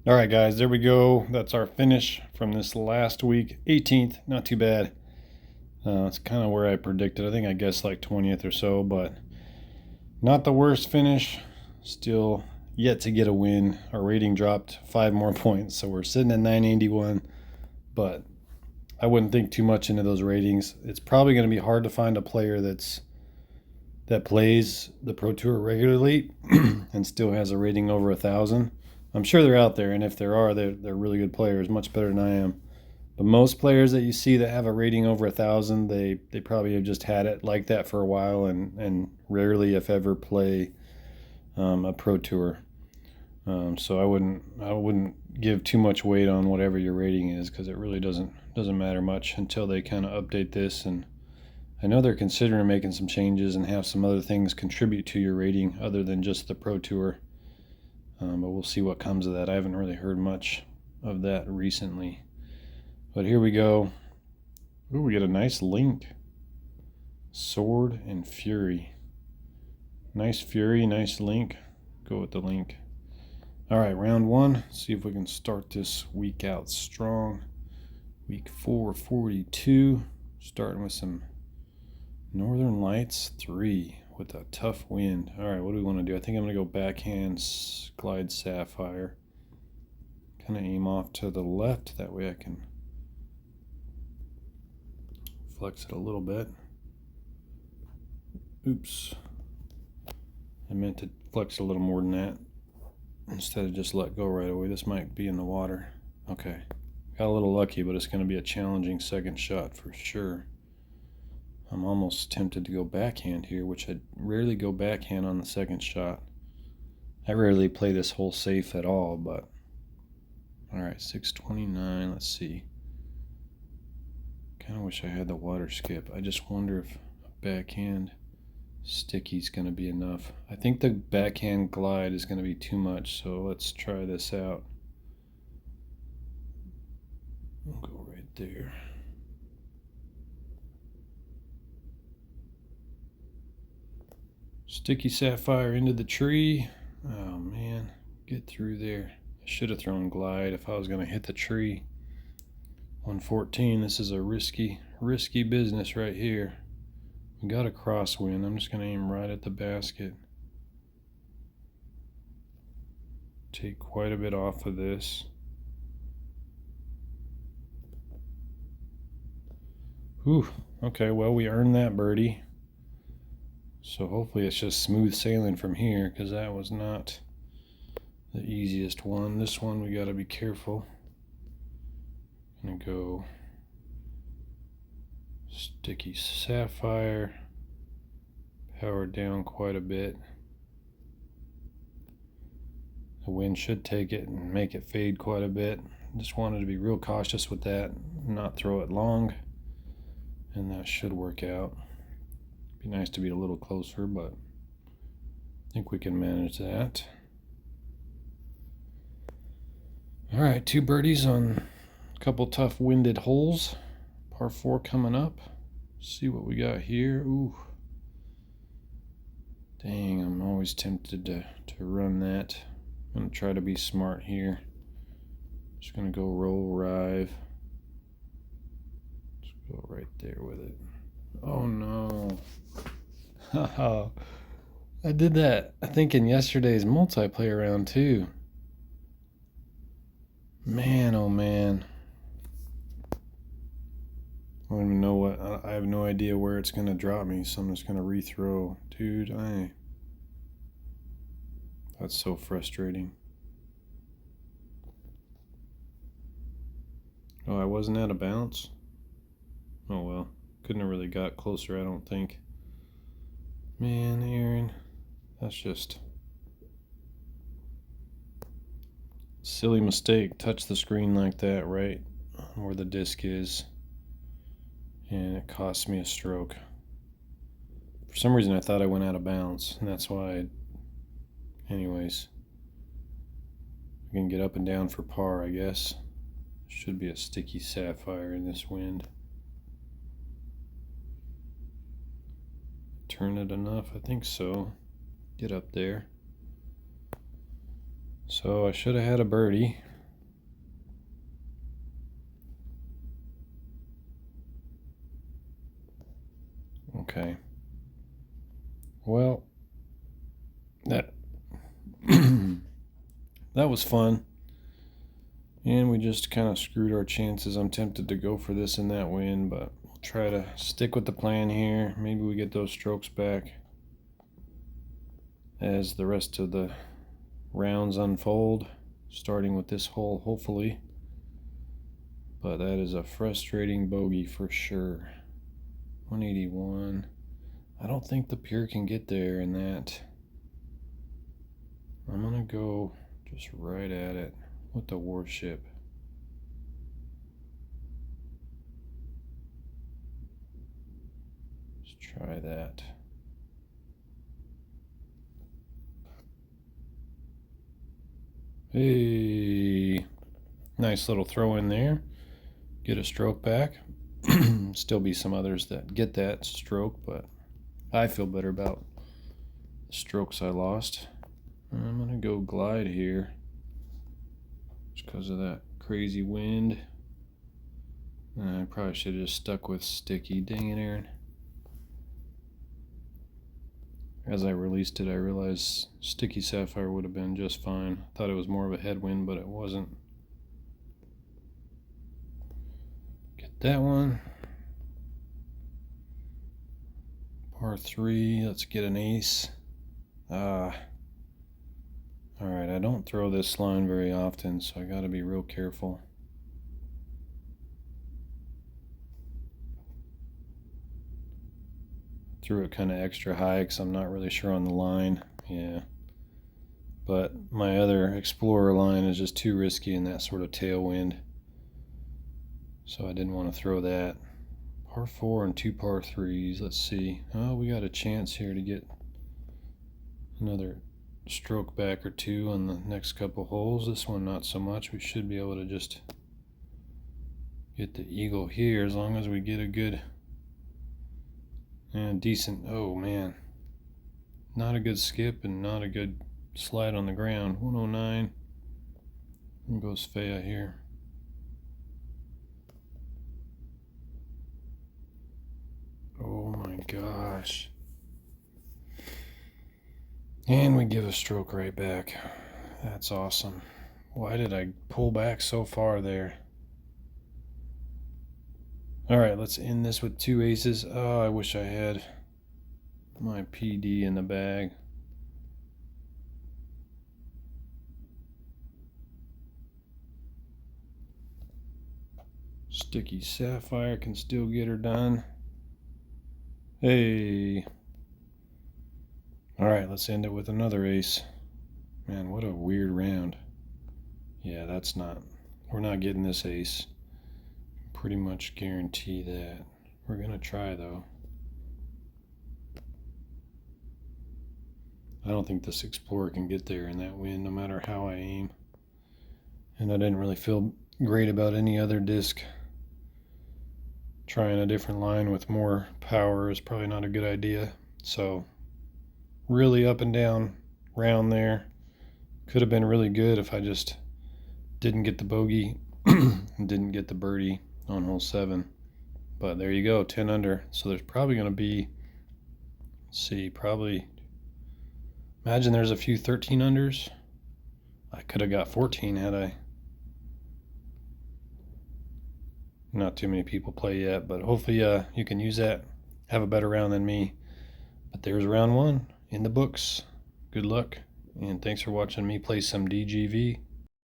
All right, guys, there we go. That's our finish from this last week. 18th, not too bad. It's kind of where I predicted. I think I guessed like 20th or so, but not the worst finish. Still yet to get a win. Our rating dropped 5 more points, so we're sitting at 981. But I wouldn't think too much into those ratings. It's probably going to be hard to find a player that plays the Pro Tour regularly and still has a rating over 1,000. I'm sure they're out there, and if there are, they're really good players, much better than I am. But most players that you see that have a rating over 1,000, they probably have just had it like that for a while, and rarely, if ever, play a Pro Tour. So I wouldn't give too much weight on whatever your rating is, because it really doesn't matter much until they kind of update this. And I know they're considering making some changes and have some other things contribute to your rating other than just the Pro Tour. But we'll see what comes of that. I haven't really heard much of that recently. But here we go. Ooh, we get a nice link. Sword and Fury. Nice Fury, nice link. Go with the link. All right, round one. See if we can start this week out strong. Week 442. Starting with some Northern Lights 3 with a tough wind. All right, what do we want to do? I think I'm going to go backhand glide Sapphire. Kind of aim off to the left. That way I can flex it a little bit. Oops. I meant to flex a little more than that instead of just let go right away. This might be in the water. Okay. Got a little lucky, but it's going to be a challenging second shot for sure. I'm almost tempted to go backhand here, which I rarely go backhand on the second shot. I rarely play this hole safe at all, but all right, 629. Let's see. Kind of wish I had the water skip. I just wonder if a backhand sticky's going to be enough. I think the backhand glide is going to be too much, so let's try this out. We'll go right there. Sticky Sapphire into the tree. Oh man, get through there. I should have thrown glide if I was going to hit the tree. 114. This is a risky business right here. We got a crosswind. I'm just going to aim right at the basket. Take quite a bit off of this. Whew. Okay, well, we earned that birdie. So hopefully it's just smooth sailing from here, because that was not the easiest one. This one we got to be careful. Gonna go Sticky Sapphire. Power down quite a bit. The wind should take it and make it fade quite a bit. Just wanted to be real cautious with that, not throw it long, and that should work out. Be nice to be a little closer, but I think we can manage that. All right, 2 birdies on a couple tough winded holes. Par 4 coming up. See what we got here. Ooh. Dang, I'm always tempted to run that. I'm going to try to be smart here. Just going to go roll rive. Just go right there with it. Oh no. I did that, I think, in yesterday's multiplayer round too. Man, oh man. I don't even know what. I have no idea where it's going to drop me, so I'm just going to rethrow. Dude, that's so frustrating. Oh, I wasn't out of bounds? Oh well. Couldn't have really got closer, I don't think. Man, Aaron, that's just silly mistake. Touch the screen like that right where the disc is, and it cost me a stroke. For some reason I thought I went out of bounds, and that's why anyways, we can get up and down for par, I guess. Should be a Sticky Sapphire in this wind. Turn it enough? I think so. Get up there. So I should have had a birdie. that was fun. And we just kind of screwed our chances. I'm tempted to go for this in that wind, but we'll try to stick with the plan here. Maybe we get those strokes back as the rest of the rounds unfold, starting with this hole, hopefully. But that is a frustrating bogey for sure. 181. I don't think the pure can get there in that. I'm gonna go just right at it with the warship. Let's try that. Hey, nice little throw in there. Get a stroke back. Still be some others that get that stroke, but I feel better about the strokes I lost. I'm gonna go glide here just because of that crazy wind. I probably should have just stuck with sticky. Dang it, Aaron. As I released it, I realized sticky sapphire would have been just fine. I thought it was more of a headwind, but it wasn't. Get that one. Par 3, let's get an ace. Alright, I don't throw this line very often, so I gotta be real careful. Threw it kind of extra high because I'm not really sure on the line. Yeah. But my other Explorer line is just too risky in that sort of tailwind. So I didn't want to throw that. Par 4 and 2 par 3s. Let's see. Oh, we got a chance here to get another stroke back or two on the next couple holes. This one not so much. We should be able to just get the eagle here as long as we get a good and decent. Oh man, not a good skip and not a good slide on the ground. 109. And goes Fea here. Oh my gosh. And we give a stroke right back. That's awesome. Why did I pull back so far there? Alright, let's end this with 2 aces. Oh, I wish I had my PD in the bag. Sticky sapphire can still get her done. Hey. Alright, let's end it with another ace. Man, what a weird round. Yeah, we're not getting this ace. Pretty much guarantee that. We're gonna try though. I don't think this Explorer can get there in that wind no matter how I aim. And I didn't really feel great about any other disc. Trying a different line with more power is probably not a good idea. So really up and down round there. Could have been really good if I just didn't get the bogey and didn't get the birdie on hole 7. But there you go, 10 under. So there's probably going to be, let's see, probably, imagine there's a few 13 unders. I could have got 14 had I. Not too many people play yet, but hopefully you can use that. Have a better round than me. But there's round 1 in the books. Good luck, and thanks for watching me play some DGV.